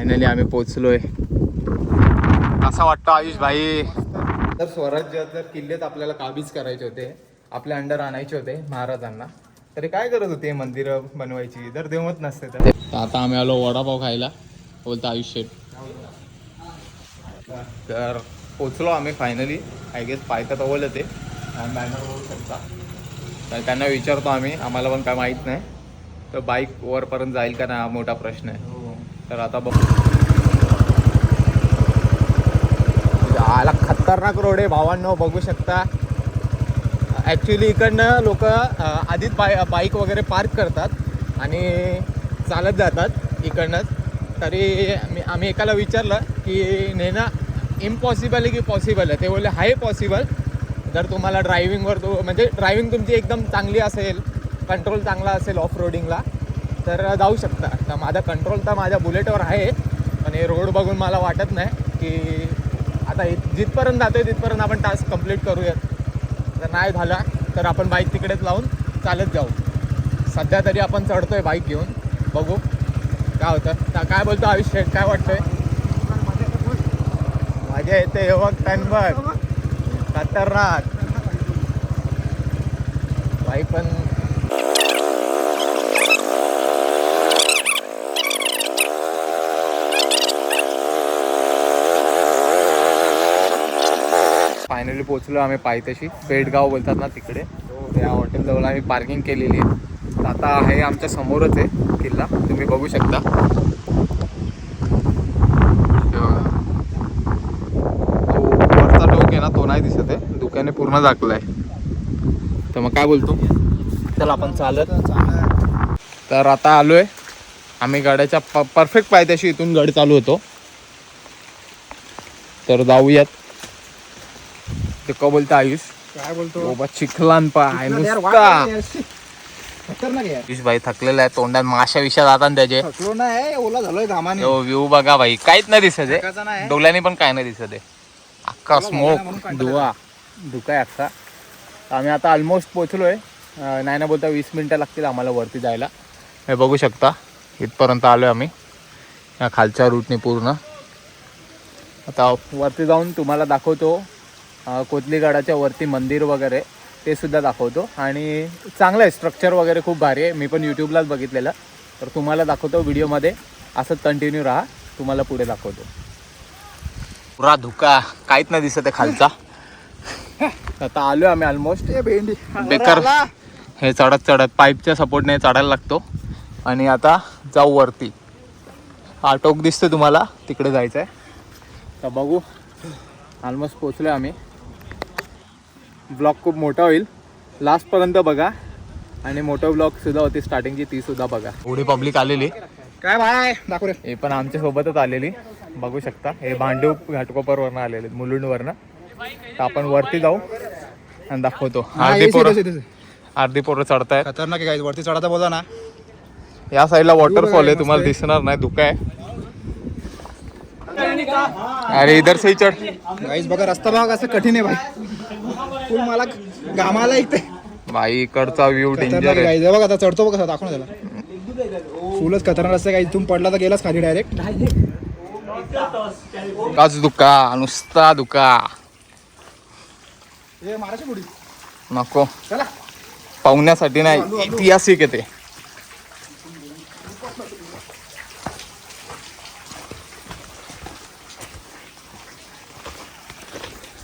Finally आम्ही पोचलोय. कसा वाटतं आयुष भाई? तर स्वराज्य जर किल्लेत आपल्याला काबीज करायचे होते, आपल्या अंडर आणायचे होते महाराजांना, तरी काय करत होते मंदिरं बनवायची जर देवत नसते तर. आता आम्ही आलो वडापाव खायला, बोलतो आयुष शेठ. तर पोचलो आम्ही फायनली. आय गेस पायथ्यात अवलं ते बॅनर बघू शकता. तर त्यांना विचारतो आम्ही, आम्हाला पण काय माहीत नाही. तर बाईक वरपर्यंत जाईल का नाही हा मोठा प्रश्न आहे. तर आता बघ, आला खतरनाक रोड आहे भावांनो, बघू शकता. ॲक्च्युली इकडनं लोक आधीच बाईक वगैरे पार्क करतात आणि चालत जातात इकडनंच. तरी आम्ही एकाला विचारलं की नेणं इम्पॉसिबल आहे की पॉसिबल आहे. ते बोलले आहे पॉसिबल, जर तुम्हाला ड्रायविंगवर म्हणजे ड्रायविंग तुमची एकदम चांगली असेल, कंट्रोल चांगला असेल ऑफ रोडिंगला, तर जाऊ शकता. तर माझा कंट्रोल तर माझ्या बुलेटवर आहे, पण हे रोड बघून मला वाटत नाही की आता जिथपर्यंत जातो आहे तिथपर्यंत आपण टास्क कंप्लीट करूयात. जर नाही झाला तर आपण बाईक तिकडेच लावून चालत जाऊ. सध्या तरी आपण चढतोय बाईक घेऊन, बघू काय होतं. तर काय बोलतो आयुष्य, काय वाटतंय? मजा येते बघ, टन बघ, खतरनाक बाईक पण. फायनली पोचलो आम्ही पायथ्याशी, पेठगाव बोलतात ना तिकडे. त्या हॉटेल जवळ आम्ही पार्किंग केलेली आहे. तर आता आहे आमच्या समोरच आहे किल्ला, तुम्ही बघू शकता. तो वरचा टोक आहे ना, तो नाही दिसत आहे, धुक्याने पूर्ण झाकलाय. तर मग काय बोलतो, चला आपण चालत. तर आता आलोय आम्ही गडाच्या परफेक्ट पायथ्याशी. इथून गड चालू होतो, तर जाऊयात. ते का बोलतो आयुष? काय बोलतो बाबा चिखलान पाय नुसता. आयुष भाई थकलेला आहे, तोंडात माशा विषा जातात त्याचे. थकलो नाही, ओला झालोय घामाने. व्ह्यू बघा भाई, काहीच नाही दिसत आहे, डोळ्याने पण काय नाही दिसत आहे. अख्खा स्मोक, धुका आहे अख्खा. आम्ही आता ऑलमोस्ट पोचलोय. नाही ना बोलता 20 मिनिटं लागतील आम्हाला वरती जायला. हे बघू शकता, इथपर्यंत आलोय आम्ही या खालच्या रूटने पूर्ण. आता वरती जाऊन तुम्हाला दाखवतो कोथलीगडाच्या वरती मंदिर वगैरे, ते सुद्धा दाखवतो. आणि चांगलं आहे, स्ट्रक्चर वगैरे खूप भारी आहे. मी पण यूट्यूबलाच बघितलेलं, तर तुम्हाला दाखवतो व्हिडिओमध्ये. असंच कंटिन्यू राहा, तुम्हाला पुढे दाखवतो. पुरा धुका, काहीच नाही दिसत आहे खालचा. आता आलो आम्ही ऑलमोस्ट. भेंडी बेकार हे चढत पाईपच्या सपोर्टने चढायला लागतो. आणि आता जाऊ वरती. हा टोक दिसतो तुम्हाला, तिकडे जायचं आहे. तर बघू, ऑलमोस्ट पोचलो आम्ही. ब्लॉग खूप मोठा होईल, लास्टपर्यंत बघा. आणि मोठं ब्लॉग सुद्धा होती स्टार्टिंगची, ती सुद्धा बघा. एवढी पब्लिक आलेली. काय भाई दाखव रे. हे पण आमच्या सोबतच आलेली, बघू शकता. हे भांडूप घाटकोपरवरनं आलेले, मुलुंडवरनं. तर आपण वरती जाऊ आणि दाखवतो. अर्धी पोरं चढतायत. खतरनाक आहे, वरती चढायचा बोला ना. या साईडला वॉटरफॉल आहे, तुम्हाला दिसणार नाही, धुका आहे. अरे इधर से ही चढ. गाईस बघा, रस्ता बघा कसं कठीण आहे भाई. फुल मला घामाला इथे भाई. इकडचा व्ह्यू डेंजर आहे. गाईस बघा, आता चढतो बघा, दाखव ना त्याला. फुलच खतरनाक रस्ता आहे. इथून पडला तर गेलाच खाली डायरेक्ट. काच धुका, नुसता धुका. महाराष्ट्र पुढी नको, चला. पाहुण्यासाठी नाही, ऐतिहासिक आहे ते.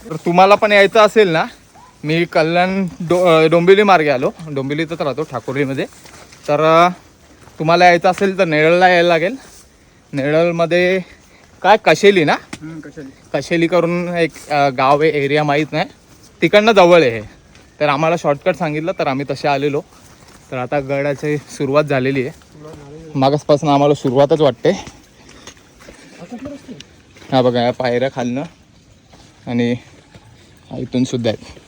तर तुम्हाला पण यायचं असेल ना, मी कल्याण डोंबिवली मार्गे आलो, डोंबिवलीतच राहतो ठाकुर्लीमध्ये. तर तुम्हाला यायचं असेल तर नेरळला यायला लागेल. नेरळमध्ये काय कशेली ना, कशेली करून एक गाव आहे, एरिया माहीत नाही, तिकडनं जवळ आहे. तर आम्हाला शॉर्टकट सांगितलं, तर आम्ही तसे आलेलो. तर आता गडाची सुरुवात झालेली आहे. मागासपासून आम्हाला सुरुवातच वाटते. हा बघा, या पायऱ्या खालनं आणि इथून सुद्धा आहेत.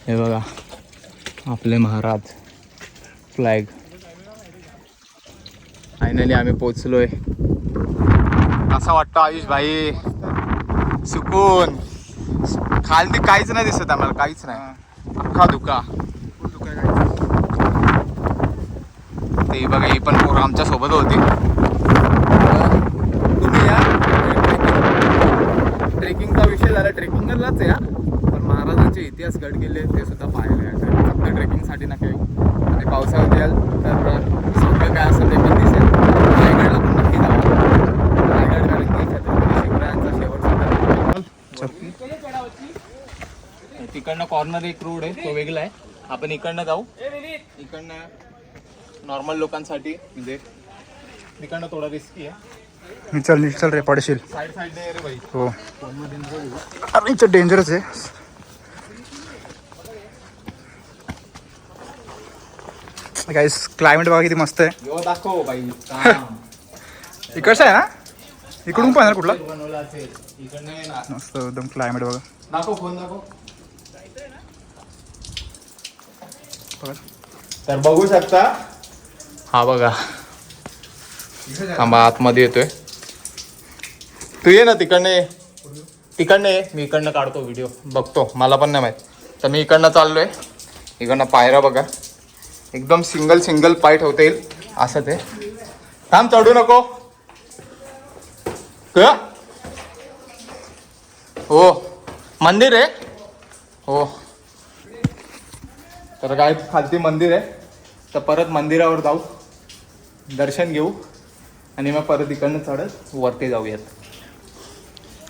हे बघा आपले महाराज, फ्लॅग. फायनली आम्ही पोचलोय. कसा वाटतं आयुष भाई? सुकून. खालती काहीच नाही दिसत आम्हाला, काहीच नाही, अख्खा धुका. आणि बघा ही पण पोरं आमच्या सोबत होती. तुम्ही या ट्रेकिंगचा विषय झाला, ट्रेकिंगलाच या, पण महाराजांचे इतिहास गड किल्ले ते सुद्धा पाहायला या. फक्त ट्रेकिंगसाठी नका येऊ. आणि पावसाळ्यात याल तर सगळं काय असेल ते पण दिसेल. रायगडला पण नक्की जावं. रायगड कारण की छत्रपती शिवरायांचा शेवटचा तिकडनं कॉर्नर एक रोड आहे तो वेगळा आहे. आपण इकडनं जाऊ. इकडनं नॉर्मल लोकांसाठी म्हणजे इकडनं थोडा रिस्की आहे. चल रे पडशील. साईड रे बाई. हो अरे इथं डेंजरच आहे. गाईस क्लायमेट बघा किती मस्त आहे. यो दाखव बाई. इकडचं आहे ना, इकडून पण आहे ना कुठला बनवला असेल इकडनं आहे ना. मस्त एकदम क्लायमेट बघा. दाखव फोन दाखव. बघा तर बघू शकता. हा बघा थांबा आतमध्ये येतोय. तू ये ना तिकडनं ये. तिकडनं ये. मी इकडनं काढतो व्हिडिओ बघतो. मला पण नाही माहित. तर मी इकडनं चाललोय. इकडनं पायऱ्या बघा. एकदम सिंगल पाय ठेवता येईल असं ते. थांब चढू नको. हो मंदिर आहे. हो तर काय खालती मंदिर आहे. तर परत मंदिरावर जाऊ, दर्शन घेऊ आणि मग परत इकडनं चढत वरती जाऊयात.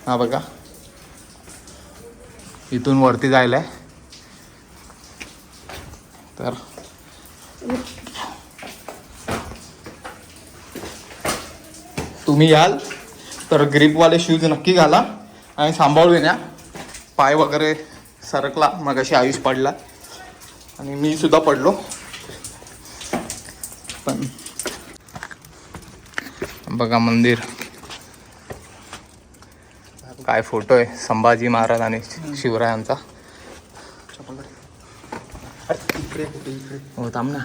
हा बघा इथून वरती जायला आहे. तर तुम्ही याल तर ग्रिपवाले शूज नक्की घाला आणि सांभाळून या. पाय वगैरे सरकला मगाशी आयुष पडला आणि मी सुद्धा पडलो. पण बघा मंदिर काय फोटो आहे संभाजी महाराज आणि शिवरायांचा. हो थांब ना.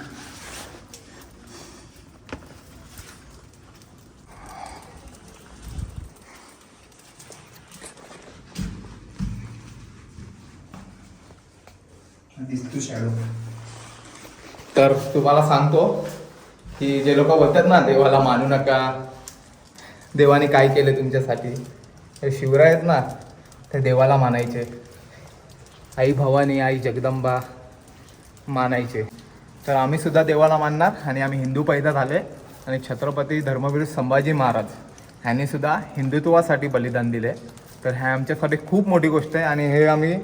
तर तुम्हाला सांगतो की जे लोक बोलतात ना देवाला मानू नका, देवाने काय केलं तुमच्यासाठी, हे शिवराय आहेत ना ते देवाला मानायचे. आई भवानी, आई जगदंबा मानायचे. तर आम्ही सुद्धा देवाला मानणार आणि आम्ही हिंदू पैदा झाले. आणि छत्रपती धर्मवीर संभाजी महाराज ह्यांनी सुद्धा हिंदुत्वासाठी बलिदान दिले. तर ह्या आमच्यासाठी खूप मोठी गोष्ट आहे आणि हे आम्ही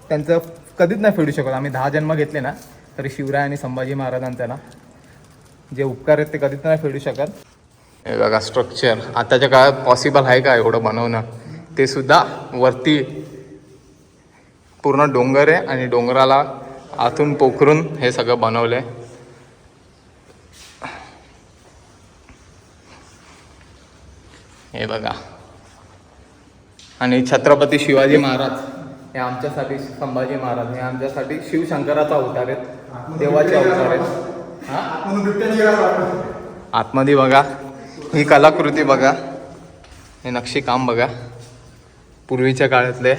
त्यांचं कधीच नाही फेडू शकत. आम्ही 10 जन्म घेतले ना तरी शिवराय आणि संभाजी महाराजांचा ना जे उपकार आहेत ते कधीच नाही फेडू शकत. हे बघा स्ट्रक्चर आताच्या काळात पॉसिबल आहे का एवढं बनवणं. ते सुद्धा वरती पूर्ण डोंगर आहे आणि डोंगराला आतून पोखरून हे सगळं बनवलं आहे. हे बघा. आणि छत्रपती शिवाजी महाराज हे आमच्यासाठी, संभाजी महाराज हे आमच्यासाठी शिवशंकराचा अवतार आहेत, देवाचे अवतार आहेत. आतमध्ये बघा ही कलाकृती बघा, हे नक्षीकाम बघा पूर्वीच्या काळातले.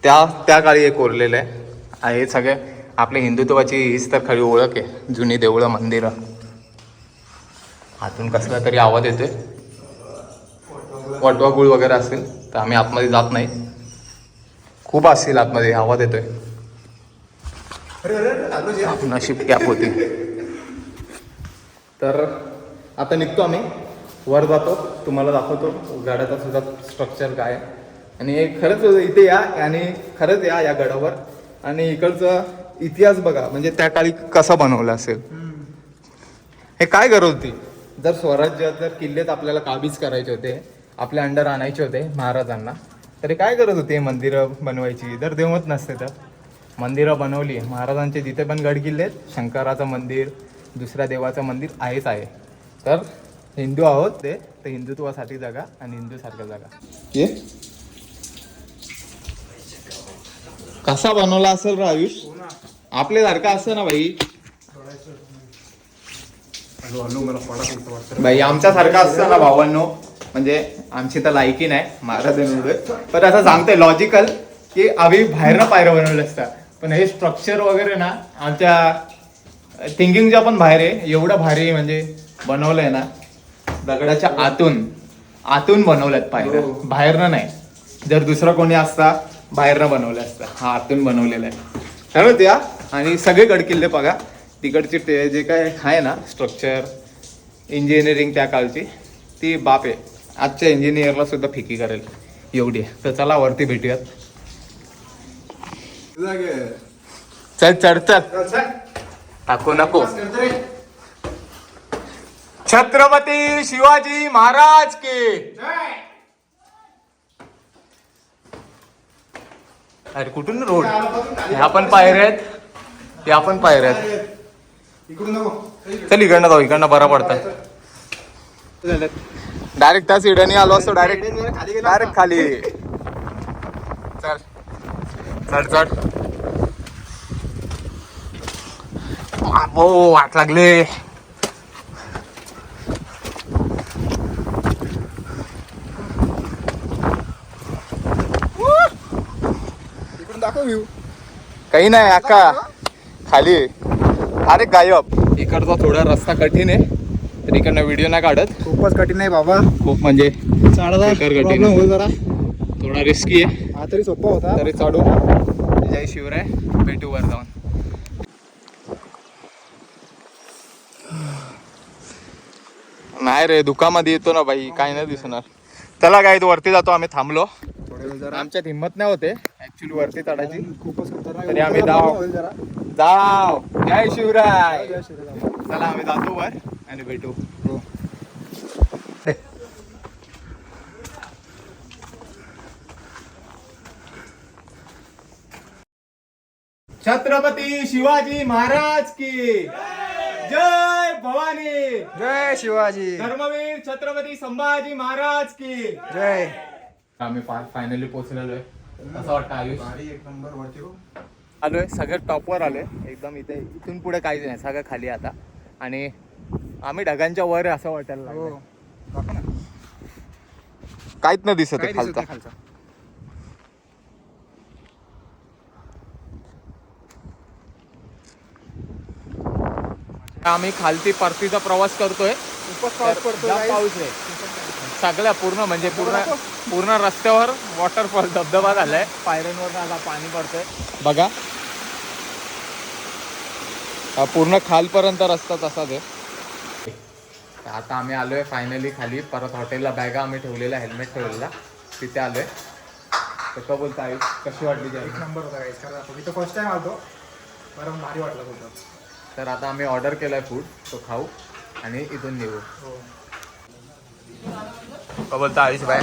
त्या काळी हे कोरलेलं आहे. हे सगळे आपल्या हिंदुत्वाची हीच तर खरी ओळख आहे. जुनी देवळं, मंदिरं. आतून कसला तरी आवाज येतोय. वटवा गुळ वगैरे असेल तर आम्ही आतमध्ये जात नाही. खूप असतील आतमध्ये, आवाज येतोय. नशीब कॅप होती. तर आता निघतो आम्ही, वर जातो, तुम्हाला दाखवतो गडाचा सुद्धा स्ट्रक्चर काय आहे. आणि खरंच इथे या आणि खरंच या गडावर आणि इकडचा इतिहास बघा. म्हणजे त्या काळी कसा बनवला असेल. हे काय गरज होती. जर स्वराज्य, जर किल्लेच आपल्याला काबीज करायचे होते, आपल्या अंडर आणायचे होते महाराजांना, तरी काय गरज होती मंदिरं बनवायची. जर देवत नसते तर मंदिरं बनवली. महाराजांचे जिथे पण गड किल्ले आहेत, शंकराचं मंदिर, दुसऱ्या देवाचं मंदिर आहेच आहे. तर हिंदू आहोत ते, तर हिंदुत्वासाठी जगा आणि हिंदूसारखं जगा. ये कसा बनवला असेल रे आयुष. आपल्यासारखा असं ना भाई. भाई आमच्यासारखं असतं ना भावांनो, म्हणजे आमची तर लायकी नाही महाराजांमुळे, पण असं सांगतोय लॉजिकल की आम्ही बाहेरनं पायऱ्या बनवल्या असतात. पण हे स्ट्रक्चर वगैरे ना आमच्या थिंकिंगच्या पण बाहेर आहे. एवढं भारी म्हणजे बनवलंय ना, दगडाच्या आतून बनवल्यात पायऱ्या, बाहेरनं नाही. जर दुसरा कोणी असता बाहेरनं बनवलं असतं, हा आतून बनवलेला आहे. काय माहिती या. आणि सगळे गडकिल्ले बघा तिकडचे ते जे काय आहे ना स्ट्रक्चर, इंजिनिअरिंग त्या काळची, ती बाप आहे. आजच्या इंजिनियरला सुद्धा फिकी करेल एवढी आहे. तर चला वरती भेटूयात. चल चढ चल, टाकू नको. छत्रपती शिवाजी महाराज की. अरे कुठून रोड, ह्या पण पायऱ्या आहेत, ह्या पण पायऱ्या आहेत. चल इकडनं जाऊ, इकडनं बरा पडतं. डायरेक्ट त्या सिड्याने आलो असतो, डायरेक्ट खाली. चल चढ चढ. हो वाट लागले. दाखव व्ह्यू. काही नाही अक्का खाली. अरे गायब. इकडचा थोडा रस्ता कठीण आहे, तर इकडनं व्हिडिओ नाही काढत. खूपच कठीण आहे बाबा, खूप म्हणजे प्रॉब्लेम होईल जरा. थोडा रिस्की आहे. हा तरी सोपा होता. तरी चढू. जय शिवराय. भेटू वर जाऊन. नाही रे, दुकामध्ये येतो ना बाई, काय नाही दिसणार. चला काय वरती जातो. आम्ही थांबलो, आमच्यात हिंमत नाही होते ऍक्च्युली वरती चढायची. खूपच खतरनाक तरी आम्ही जाव. जय शिवराय. चला आम्ही जातो वर आणि भेटू. छत्रपती शिवाजी महाराज की जय. भवानी. जय शिवाजी. धर्मवीर छत्रपती संभाजी महाराज की जय. आम्ही फायनली पोहोचलेलो आहे. असं वाटतं आयुष. एक नंबर वरती आलोय, सगळं टॉपवर आलोय एकदम. इथे इथून पुढे काहीच नाही, सगळं खाली आता. आणि आम्ही ढगांच्या वर आहे असं वाटायला लागलं. काहीच नाही दिसत आहे खालचा. आम्ही खालती परतीचा प्रवास करतोय. पाऊस आहे सगळ्या पूर्ण, म्हणजे पूर्ण रस्त्यावर वॉटरफॉल, धबधबा झालाय. पायऱ्यांवर आता पाणी पडतंय बघा. हा पूर्ण खालपर्यंत रस्ता तसाच आहे. आता आम्ही आलोय फायनली खाली. परत हॉटेलला बॅगा आम्ही ठेवलेला, हेल्मेट ठेवलेला, तिथे आलोय. तर का बोलता आयुष, कशी वाटली? एक नंबर होता. मी तर फर्स्ट टाइम आलो, बरं भारी वाटलं होतं. तर आता आम्ही ऑर्डर केलाय फूड, तो खाऊ आणि इथून निघू. का बोलता आयुष बाय?